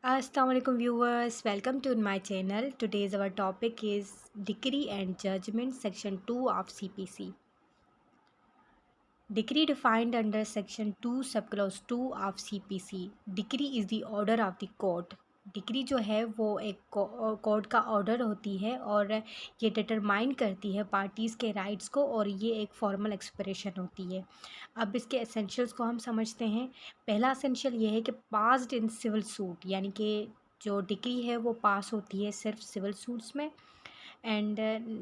Assalamualaikum viewers, welcome to my channel. Today's our topic is Decree and Judgment section 2 of CPC. Decree defined under section 2 subclause 2 of CPC. Decree is the order of the court. Decree जो है वो एक court का order होती है और ये determine करती है पार्टीज़ के राइट्स को और ये एक फॉर्मल एक्सप्रेशन होती है। अब इसके एसेंशियल्स को हम समझते हैं। पहला एसेंशियल ये है कि पास्ड इन सिविल सूट, यानी कि जो डिक्री है वो पास होती है सिर्फ सिविल सूट्स में। And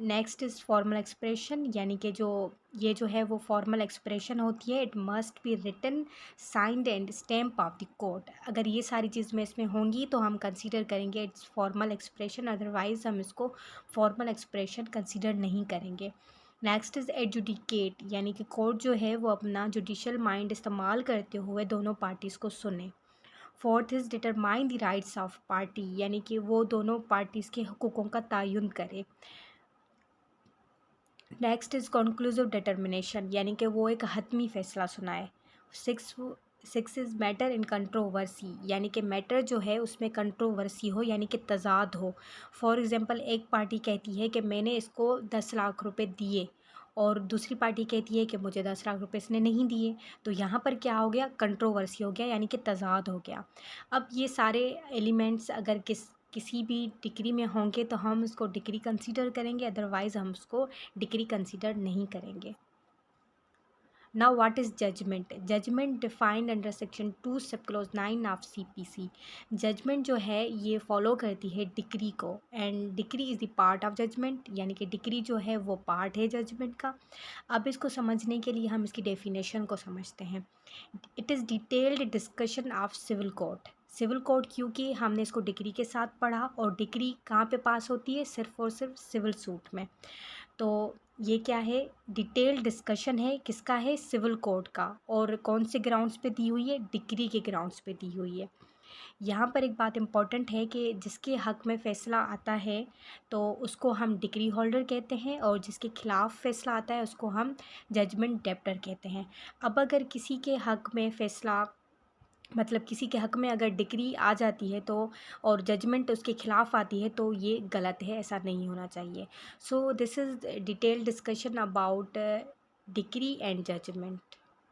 next is formal expression, यानी कि जो है वो फॉर्मल एक्सप्रेशन होती है। It must be written, signed and stamp of the court. अगर ये सारी चीज़ में इसमें होंगी तो हम कंसीडर करेंगे इट्स फॉर्मल एक्सप्रेशन, अदरवाइज़ हम इसको फॉर्मल एक्सप्रेशन कंसीडर नहीं करेंगे। नेक्स्ट इज़ एडजुडिकेट, यानी कि कोर्ट जो है वो अपना जुडिशल माइंड इस्तेमाल करते हुए दोनों पार्टीज़ को सुने। Fourth is determine the rights of party, यानी कि वो दोनों पार्टीज़ के हकूक़ों का तयन करे। नेक्स्ट इज़ कंक्लूसिव डिटर्मिनेशन, यानी कि वो एक हतमी फ़ैसला सुनाए। Six is matter in controversy, यानी कि मैटर जो है उसमें कंट्रोवर्सी हो, यानी कि तजाद हो। फॉर एग्ज़ाम्पल एक पार्टी कहती है कि मैंने इसको 10 लाख रुपए दिए और दूसरी पार्टी कहती है कि मुझे 10 लाख रुपए इसने नहीं दिए। तो यहाँ पर क्या हो गया, कंट्रोवर्सी हो गया, यानी कि तजाद हो गया। अब ये सारे एलिमेंट्स अगर किसी भी डिक्री में होंगे तो हम उसको डिक्री कंसीडर करेंगे, अदरवाइज़ हम उसको डिक्री कंसीडर नहीं करेंगे। Now what is judgment? Judgment defined under section 2 sub close 9 of CPC। Judgement जो है ये फॉलो करती है डिक्री को, and decree is the part of judgment, यानी कि डिक्री जो है वो पार्ट है जजमेंट का। अब इसको समझने के लिए हम इसकी डेफिनेशन को समझते हैं। It is detailed discussion of civil court. Civil court क्योंकि हमने इसको डिक्री के साथ पढ़ा, और डिक्री कहाँ पे पास होती है, सिर्फ और सिर्फ सिविल सूट में। तो ये क्या है, डिटेल डिस्कशन है, किसका है, सिविल कोर्ट का। और कौन से ग्राउंड्स पे दी हुई है, डिक्री के ग्राउंड्स पे दी हुई है। यहाँ पर एक बात इम्पॉर्टेंट है कि जिसके हक़ में फ़ैसला आता है तो उसको हम डिक्री होल्डर कहते हैं, और जिसके ख़िलाफ़ फ़ैसला आता है उसको हम जजमेंट डेप्टर कहते हैं। अब अगर किसी के हक़ में फ़ैसला, मतलब किसी के हक़ में अगर डिक्री आ जाती है तो, और जजमेंट उसके ख़िलाफ़ आती है, तो ये गलत है, ऐसा नहीं होना चाहिए। So this is detail discussion about decree and judgement.